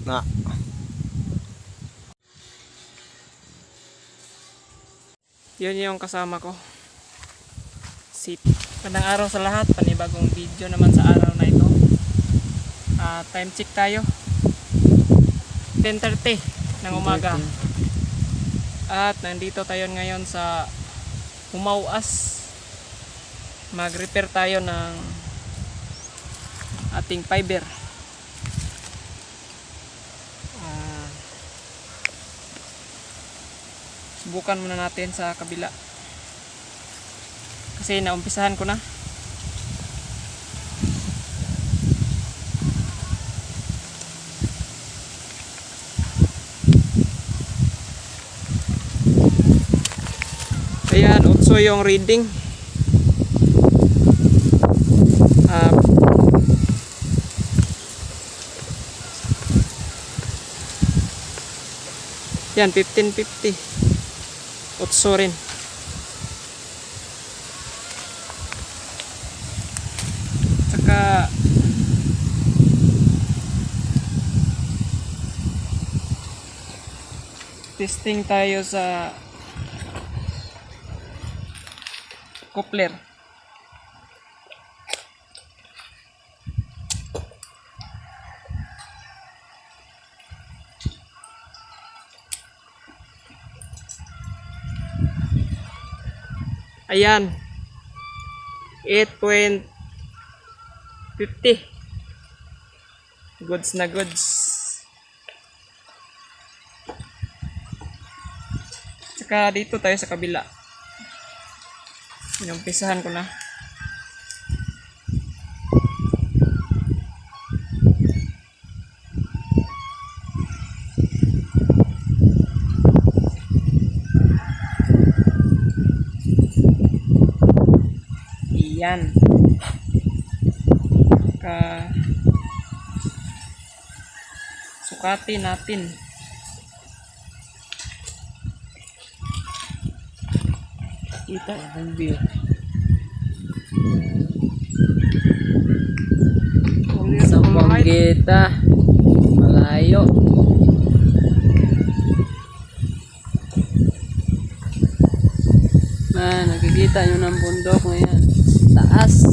na. Yun yung kasama ko. Sit. Magandang araw sa lahat. Panibagong video naman sa araw na ito. Time check tayo. 10:30 ng umaga. At nandito tayo ngayon sa Humauas. Mag-repair tayo ng ating fiber. Subukan muna natin sa kabila kasi naumpisahan ko na. Ayan, 8 yung reading. Yan, 1550. 8 rin. Saka testing tayo sa coupler. Ayan, 8.50. Goods na goods. Saka dito tayo sa kabila. Inumpisahan ko na. Yan. Sukatin natin. Kita ang view. Sa Banggeta, malayo. Nakikita nyo ng bundok ngayon. Taas.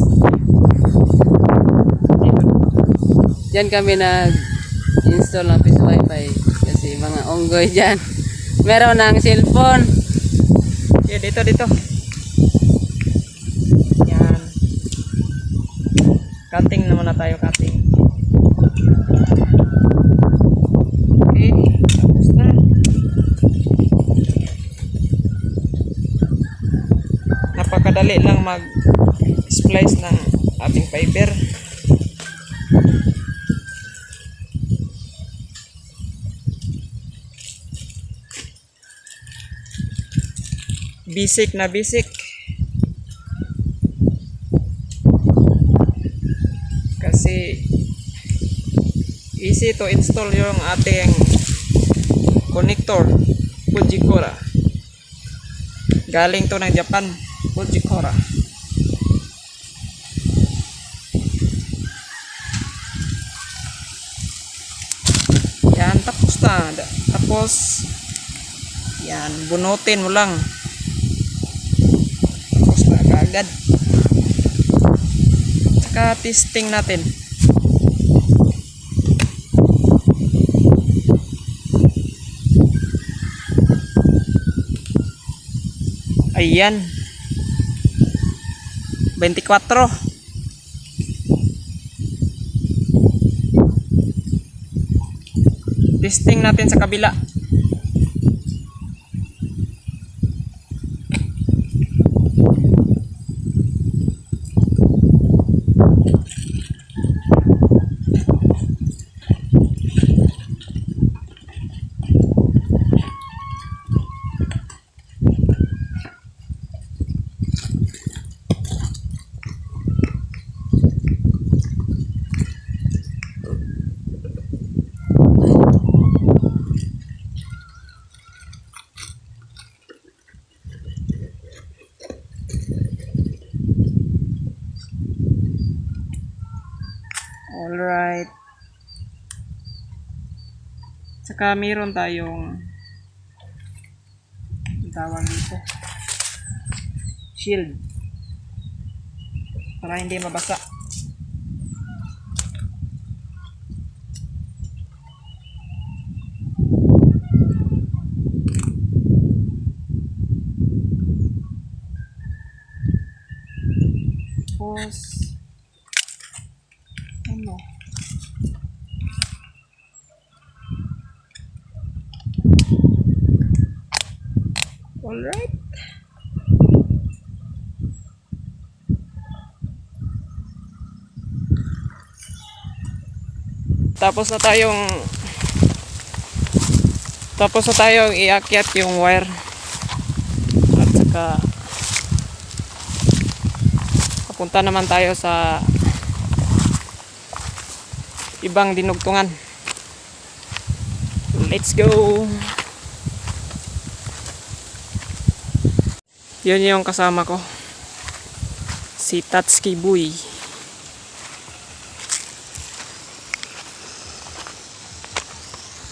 Diyan kami nag-install ng piso wifi kasi mga onggoy dyan. Meron ng cellphone. Yeah, dito. Yan. Cutting naman na tayo, cutting. Okay, tapos na. Napakadali lang mag-splice ng ating fiber. Basic na basic. Kasi easy to install yung ating connector Fujikura. Galing to ng Japan, Fujikura. Yan, tapos na. Tapos yan, bunutin mo lang. Agad. Saka testing natin. Ayan. 24. Testing natin sa kabila. Saka meron tayong ang tawag dito, shield para hindi mabasa. Tapos ano, alright. Tapos na tayong iakyat yung wire at saka papunta naman tayo sa ibang dinugtungan. Let's go. Yun yung kasama ko, si Tatsuki Boy.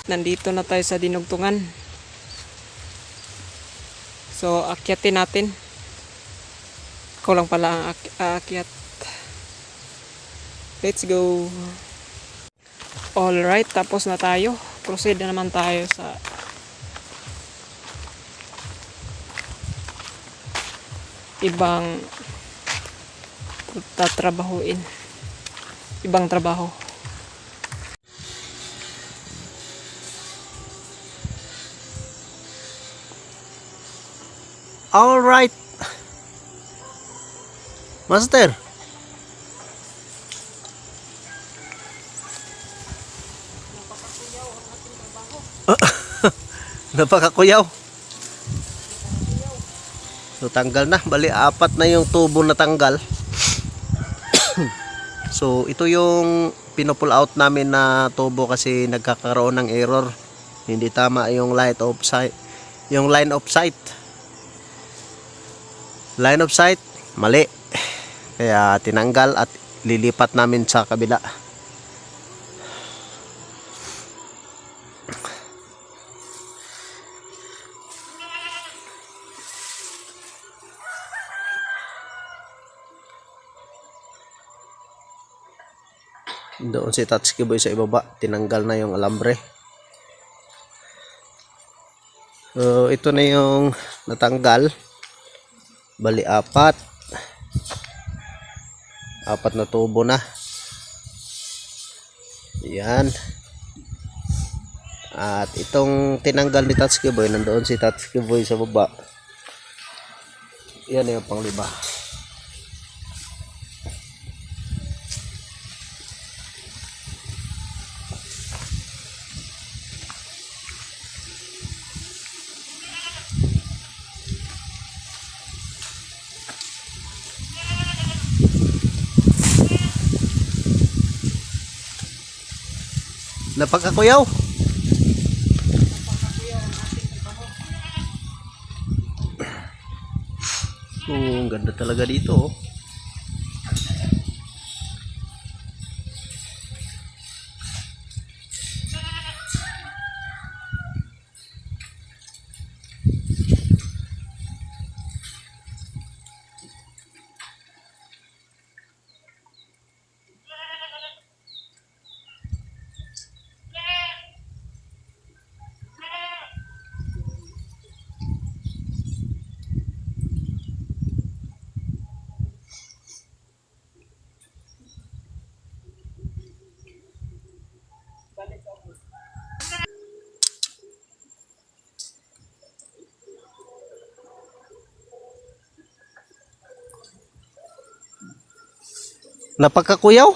Nandito na tayo sa dinugtungan. So akyatin natin. Ako lang pala ang aakyat. Let's go. Alright, tapos na tayo. Proceed na naman tayo sa ibang tatrabahuin. Ibang trabaho. Alright, Master. Napakakuyaw. So tanggal na, bali apat na yung tubo na tanggal. So ito yung pinopull out namin na tubo kasi nagkakaroon ng error. Hindi tama yung line of sight. Yung line of sight. Line of sight, mali. Kaya tinanggal at lilipat namin sa kabila. Doon si Tatsuki Boy sa ibaba, tinanggal na yung alambre. So ito na yung natanggal. Bali apat na tubo na. Yan. At itong tinanggal ni Tatsuki Boy, nandoon si Tatsuki Boy sa baba. Yan yung pangliba. Napakakuyaw. Ang ganda talaga dito. Oh. Napakakuyaw.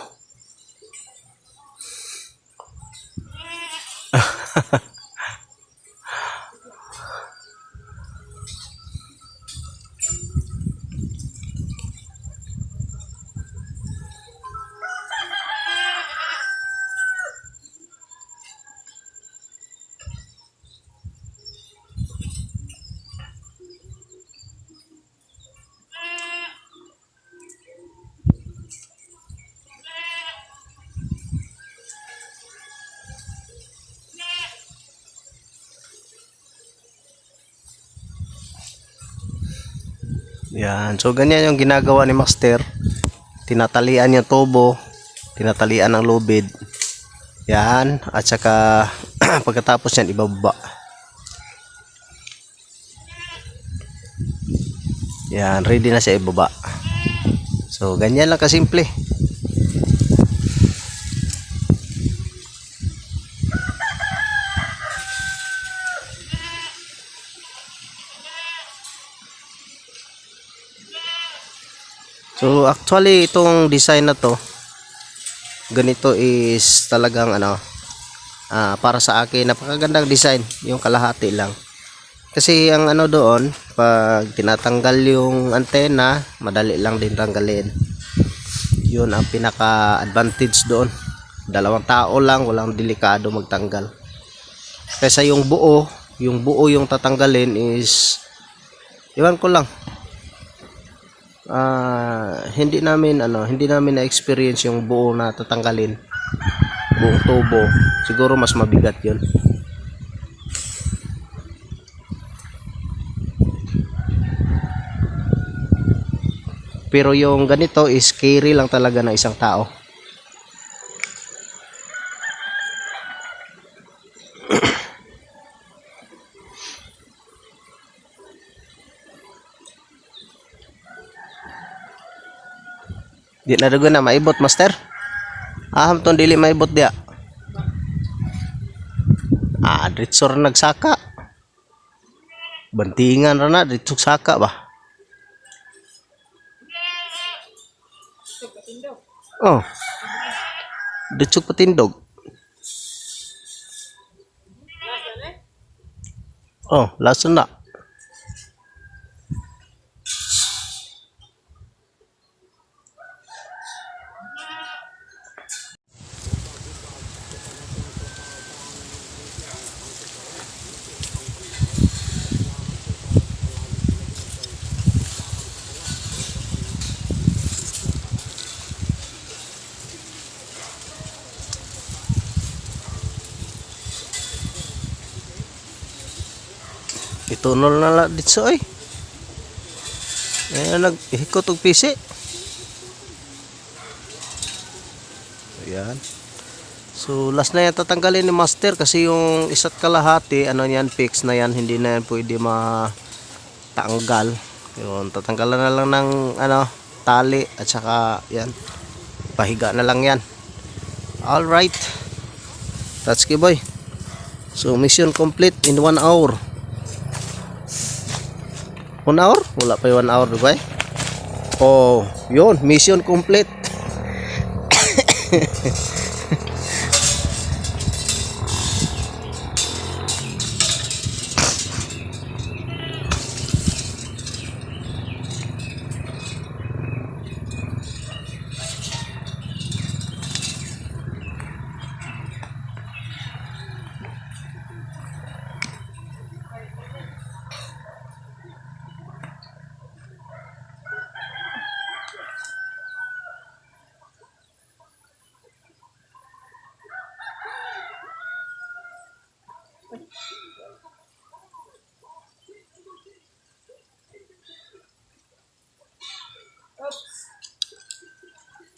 Yan. So, ganyan yung ginagawa ni Master. Tinatalian yung tubo. Tinatalian ang lubid. Yan. At saka, pagkatapos yan, ibaba. Yan. Ready na siya ibaba. So, ganyan lang kasimple. So actually itong design na to, ganito is talagang para sa akin napakagandang design, yung kalahati lang. Kasi ang doon, pag tinatanggal yung antena, madali lang din tanggalin. Yun ang pinaka advantage doon. Dalawang tao lang, walang delikado magtanggal. Kaysa yung buo yung tatanggalin is, iwan ko lang. Hindi namin na-experience yung buo na tatanggalin, buong tubo. Siguro mas mabigat yun. Pero yung ganito is carry lang talaga ng isang tao. Di na dugo na maibot, Master. Aham ton dili maibot dia. Dritsor nagsaka. Bantingan ra na dritsok saka ba. Oh. Dritsok patindog. Oh, lason na. Itunol na lang dito ay. Naghikot og pisi. Ayan. So last na yan tatanggalin ni Master kasi yung isa't kalahati, yan, fix na yan, hindi na yan pwede matanggal. Yun, tatanggalan na lang ng tali at saka yan. Pahiga na lang yan. All right. That's good, boy. So mission complete in 1 hour. 1 hour? Wala pa 1 hour, diba? Oh, yun, mission complete.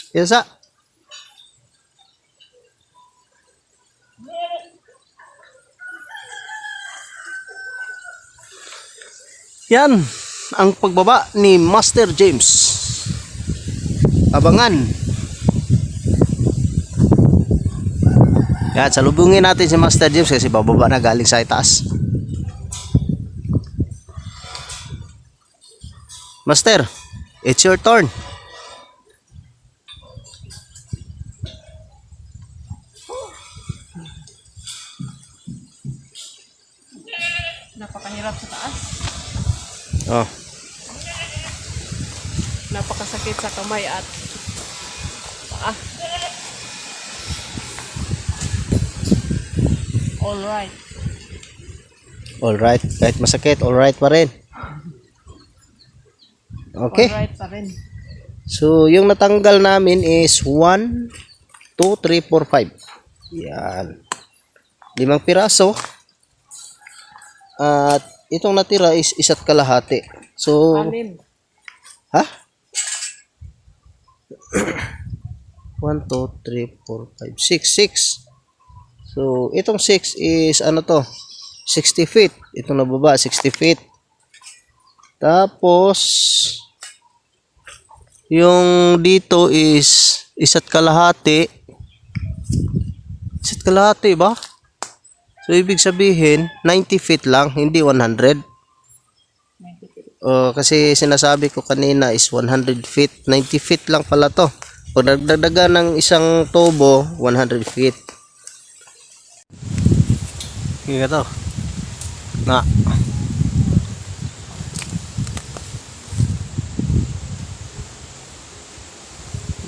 Yes, sir. Yan ang pagbaba ni Master James. Abangan. Yan, salubungin natin si Master James kasi bababa na galing sa itaas. Master, it's your turn. Napakahirap sa taas. Oh. Napakasakit sa kamay at paa. Alright. Alright, kahit masakit, alright pa rin. Okay. Alright pa rin. So, yung natanggal namin is 1, 2, 3, 4, 5. Yan. 5 piraso. At itong natira is isa't kalahati. So, Ha? 1, 2, 3, 4, 5, 6. 6. So, itong 6 is ano to? 60 feet. Itong nababa, 60 feet. Tapos, yung dito is isa't kalahati. Isa't kalahati ba? So, ibig sabihin, 90 feet lang, hindi 100. Kasi sinasabi ko kanina is 100 feet. 90 feet lang pala to. Pag nagdagdagan ng isang tubo, 100 feet. Kaya to. Na.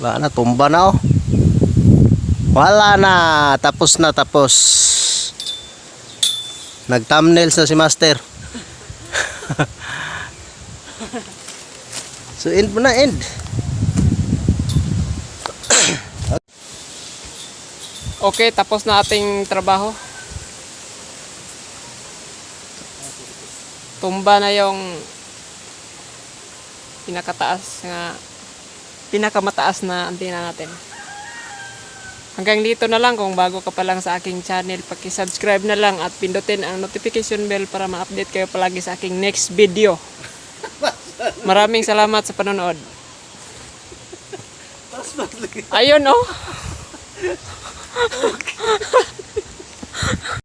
Wala na, tumba na oh. Wala na, tapos na, tapos. Nag-thumbnails na si Master. So, end mo na, end. Okay, tapos na ating trabaho. Tumba na yung pinakamataas na antena natin. Hanggang dito na lang. Kung bago ka pa lang sa aking channel, paki-subscribe na lang at pindutin ang notification bell para ma-update kayo palagi sa aking next video. Maraming salamat sa panonood. Ayun oh.